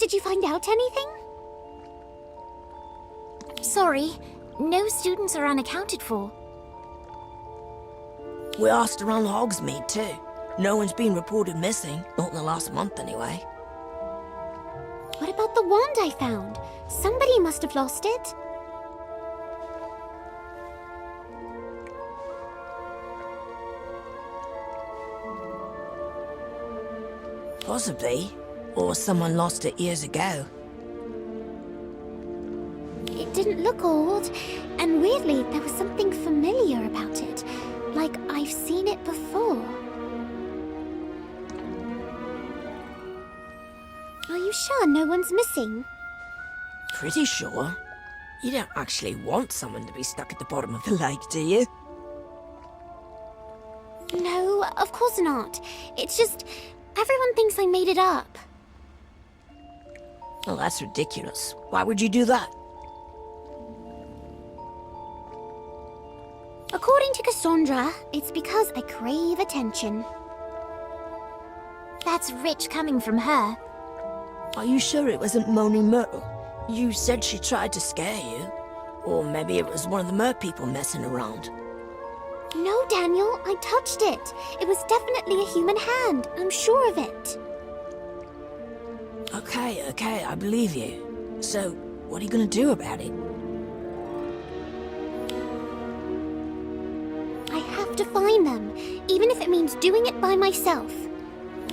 did you find out anything? Sorry, no students are unaccounted for. We asked around Hogsmeade too. No one's been reported missing, not in the last month anyway. What about the wand I found? Somebody must have lost it. Possibly. Or someone lost it years ago. It didn't look old, and weirdly, there was something familiar about it. Like I've seen it before. Are you sure no one's missing? Pretty sure. You don't actually want someone to be stuck at the bottom of the lake, do you? No, of course not. It's just, everyone thinks I made it up. Well, that's ridiculous. Why would you do that? According to Cassandra, it's because I crave attention. That's rich coming from her. Are you sure it wasn't Moaning Myrtle? You said she tried to scare you. Or maybe it was one of the mer people messing around. No, Daniel, I touched it. It was definitely a human hand. I'm sure of it. Okay, I believe you. So, what are you gonna do about it? I have to find them, even if it means doing it by myself.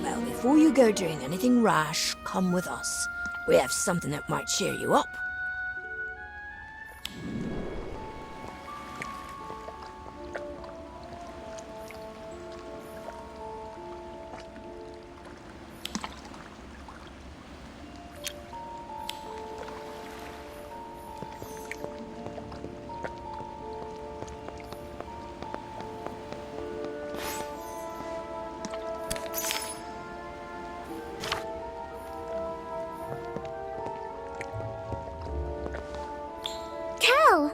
Well, before you go doing anything rash, come with us. We have something that might cheer you up.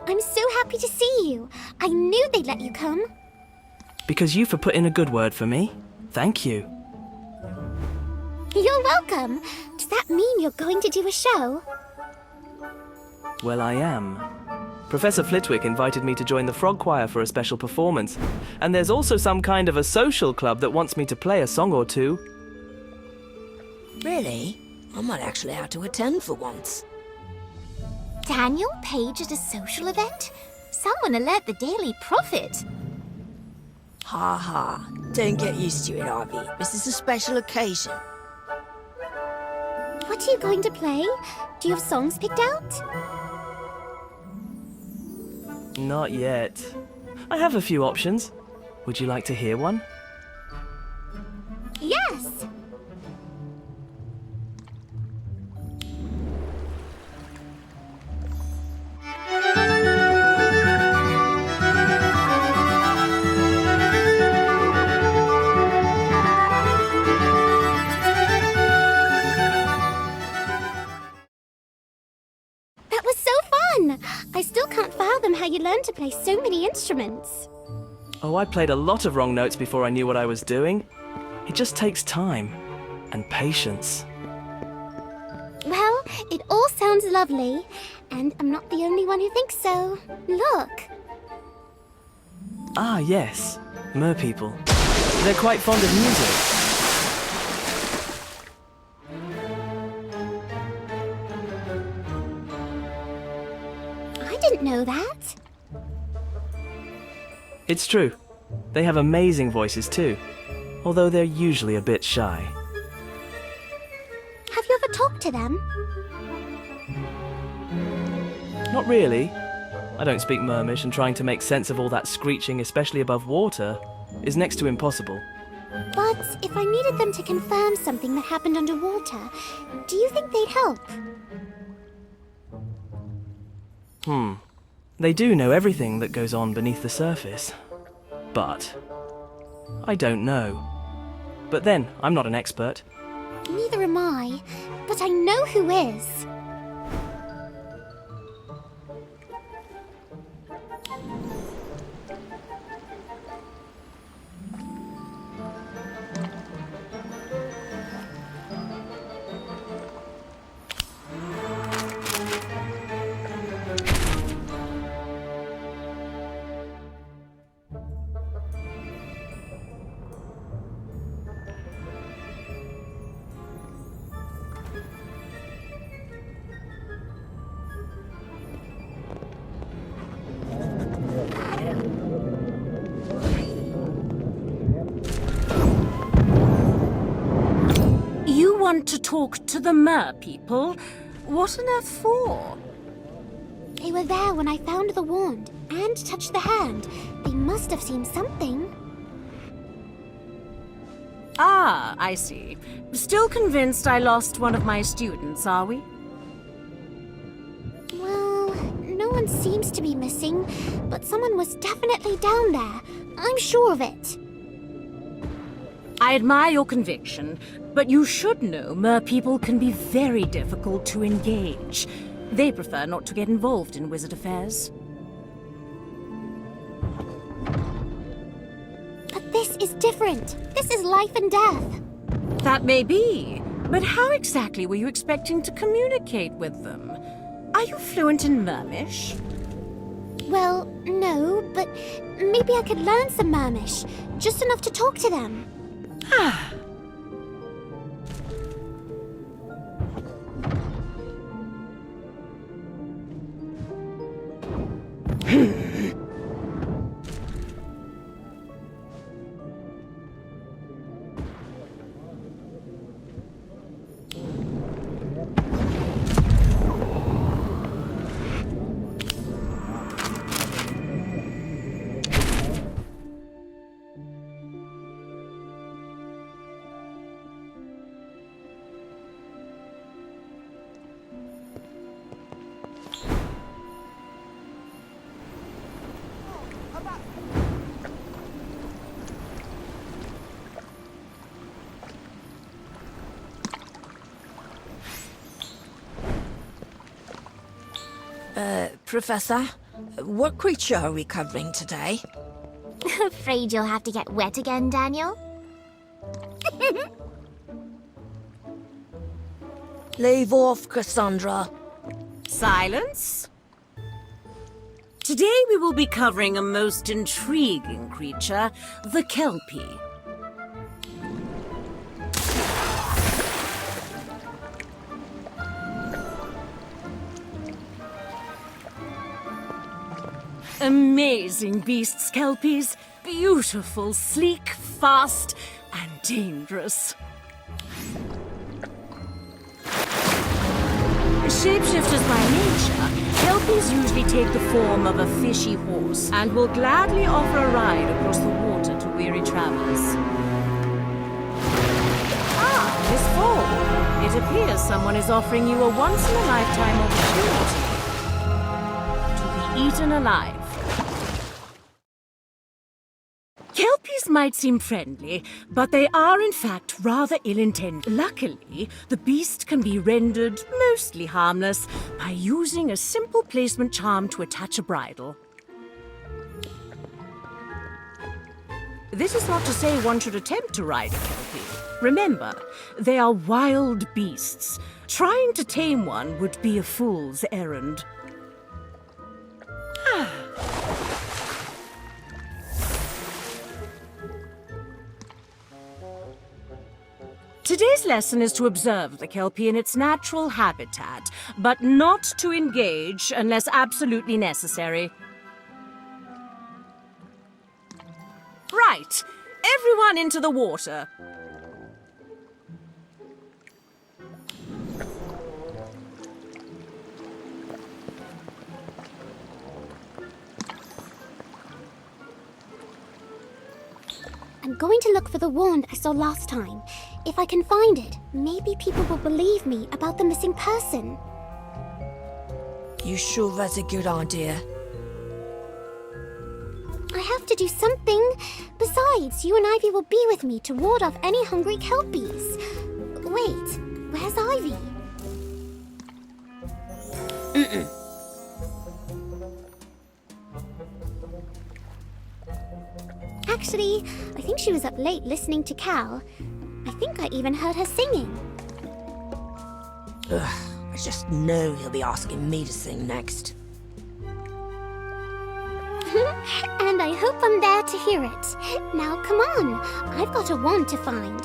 I'm so happy to see you. I knew they'd let you come. Because you for putting a good word for me. Thank you. You're welcome. Does that mean you're going to do a show? Well, I am. Professor Flitwick invited me to join the Frog Choir for a special performance. And there's also some kind of a social club that wants me to play a song or two. Really? I might actually have to attend for once. Daniel Page at a social event? Someone alert the Daily Prophet. Ha ha. Don't get used to it, Ivy. This is a special occasion. What are you going to play? Do you have songs picked out? Not yet. I have a few options. Would you like to hear one? Yes! I still can't fathom how you learned to play so many instruments. Oh, I played a lot of wrong notes before I knew what I was doing. It just takes time and patience. Well, it all sounds lovely, and I'm not the only one who thinks so. Look. Ah, yes. Mer people. They're quite fond of music. I didn't know that. It's true. They have amazing voices too, although they're usually a bit shy. Have you ever talked to them? Not really. I don't speak Mermish, and trying to make sense of all that screeching, especially above water, is next to impossible. But if I needed them to confirm something that happened underwater, do you think they'd help? They do know everything that goes on beneath the surface. But I don't know. But then, I'm not an expert. Neither am I, but I know who is. want to talk to the mer people? What on earth for? They were there when I found the wand and touched the hand. They must have seen something. Ah, I see. Still convinced I lost one of my students, are we? Well, no one seems to be missing, but someone was definitely down there. I'm sure of it. I admire your conviction, but you should know mer people can be very difficult to engage. They prefer not to get involved in wizard affairs. But this is different. This is life and death. That may be, but how exactly were you expecting to communicate with them? Are you fluent in Mermish? Well, no, but maybe I could learn some Mermish. Just enough to talk to them. Professor, what creature are we covering today? Afraid you'll have to get wet again, Daniel? Leave off, Cassandra. Silence. Today we will be covering a most intriguing creature, the Kelpie. Amazing beasts, Kelpies. Beautiful, sleek, fast, and dangerous. Shapeshifters by nature, Kelpies usually take the form of a fishy horse and will gladly offer a ride across the water to weary travelers. Ah, Miss Ford. It appears someone is offering you a once-in-a-lifetime opportunity to be eaten alive. Kelpies might seem friendly, but they are in fact rather ill-intended. Luckily, the beast can be rendered mostly harmless by using a simple placement charm to attach a bridle. This is not to say one should attempt to ride a Kelpie. Remember, they are wild beasts. Trying to tame one would be a fool's errand. Today's lesson is to observe the Kelpie in its natural habitat, but not to engage unless absolutely necessary. Right, everyone into the water. I'm going to look for the wand I saw last time. If I can find it, maybe people will believe me about the missing person. You sure that's a good idea? I have to do something. Besides, you and Ivy will be with me to ward off any hungry Kelpies. Wait, where's Ivy? Actually, I think she was up late listening to Cal. I think I even heard her singing. Ugh, I just know he'll be asking me to sing next. And I hope I'm there to hear it. Now come on, I've got a wand to find.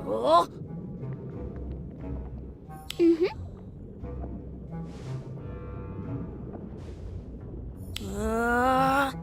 Oh. Aww.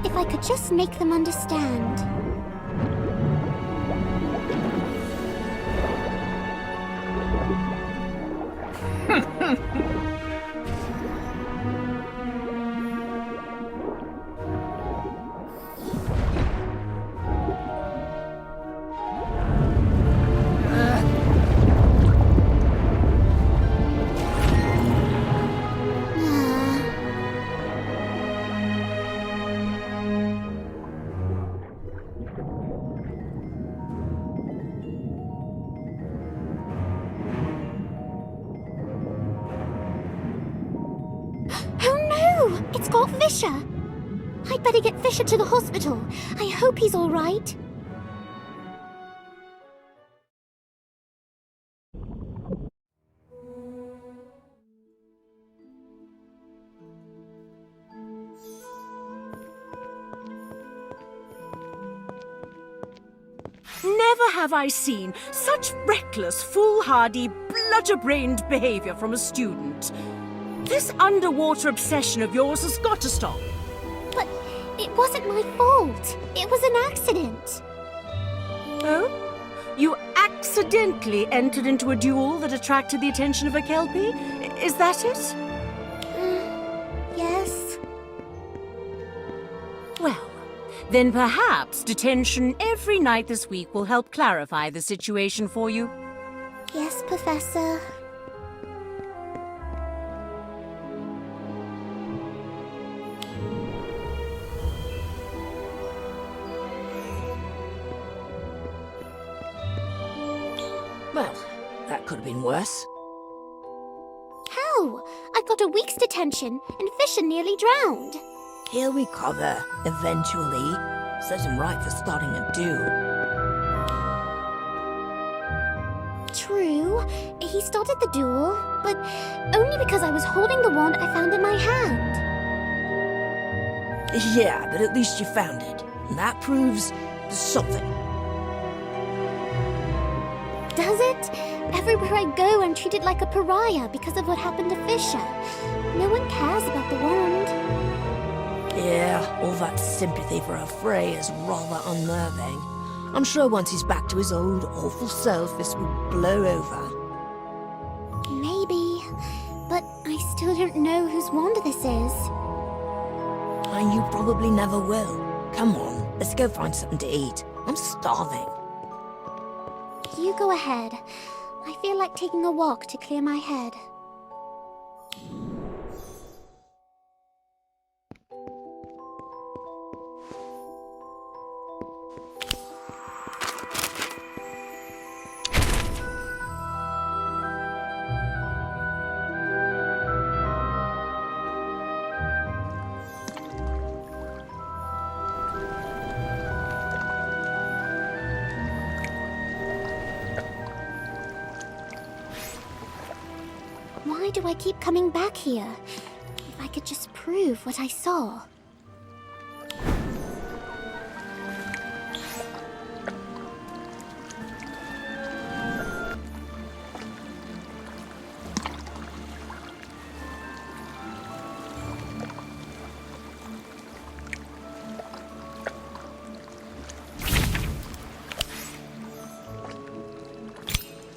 If I could just make them understand. It's got Fisher! I'd better get Fisher to the hospital. I hope he's all right. Never have I seen such reckless, foolhardy, bludger-brained behavior from a student. This underwater obsession of yours has got to stop. But it wasn't my fault. It was an accident. Oh? You accidentally entered into a duel that attracted the attention of a Kelpie? Is that it? Yes. Well, then perhaps detention every night this week will help clarify the situation for you. Yes, Professor. Well, that could have been worse. How? I got a week's detention, and Fisher nearly drowned. He'll recover, eventually. Set him right for starting a duel. True, he started the duel, but only because I was holding the wand I found in my hand. Yeah, but at least you found it. And that proves something. Does it? Everywhere I go, I'm treated like a pariah because of what happened to Fisher. No one cares about the wand. Yeah, all that sympathy for a Frey is rather unnerving. I'm sure once he's back to his old awful self, this will blow over. Maybe, but I still don't know whose wand this is. And you probably never will. Come on, let's Let's go find something to eat. I'm starving. You go ahead. I feel like taking a walk to clear my head. Why do I keep coming back here? If I could just prove what I saw.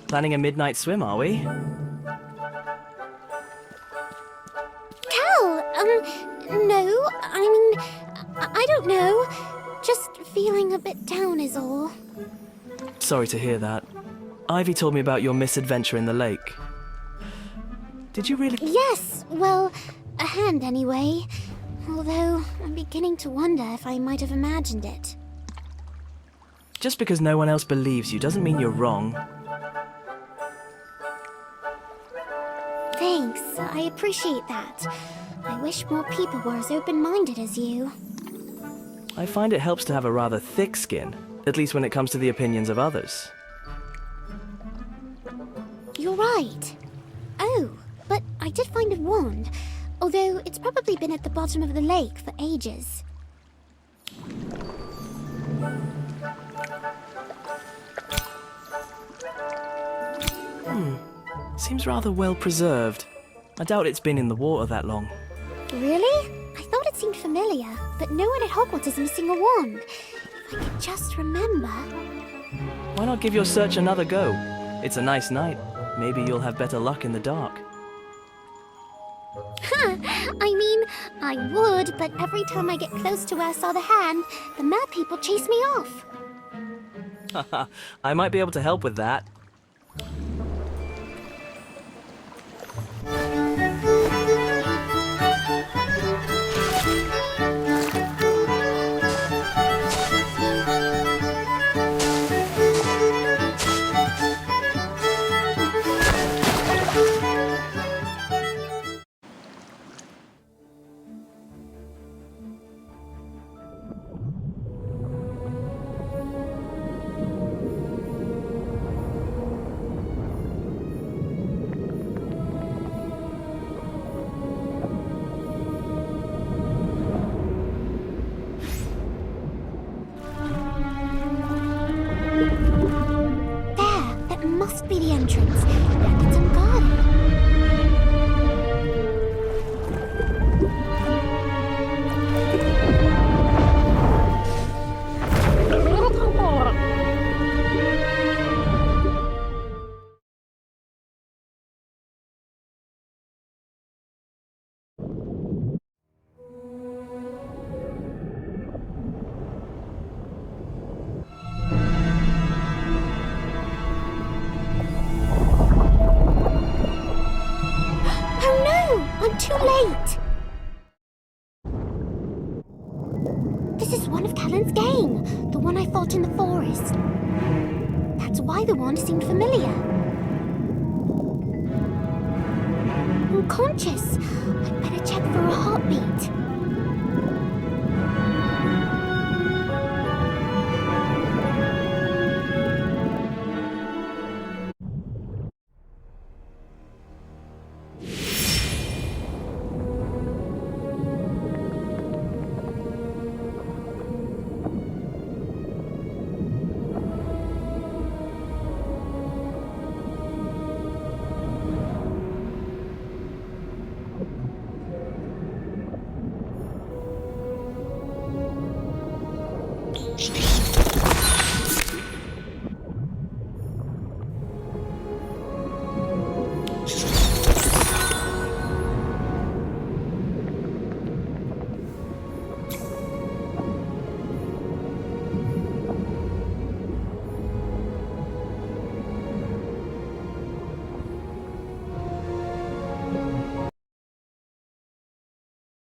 Planning a midnight swim, are we? No, I don't know. Just feeling a bit down is all. Sorry to hear that. Ivy told me about your misadventure in the lake. Did you really... Yes, well, a hand anyway. Although, I'm beginning to wonder if I might have imagined it. Just because no one else believes you doesn't mean you're wrong. Thanks, I appreciate that. I wish more people were as open-minded as you. I find it helps to have a rather thick skin, at least when it comes to the opinions of others. You're right. Oh, but I did find a wand, although it's probably been at the bottom of the lake for ages. Seems rather well preserved. I doubt it's been in the water that long. Really? I thought it seemed familiar, but no one at Hogwarts is missing a wand. If I could just remember... Why not give your search another go? It's a nice night. Maybe you'll have better luck in the dark. I would, but every time I get close to where I saw the hand, the mer people chase me off. Haha, I might be able to help with that. Must be the entrance, and it's unguarded. I'm too late! This is one of Callan's gang, the one I fought in the forest. That's why the wand seemed familiar. I'm conscious. I'd better check for a heartbeat.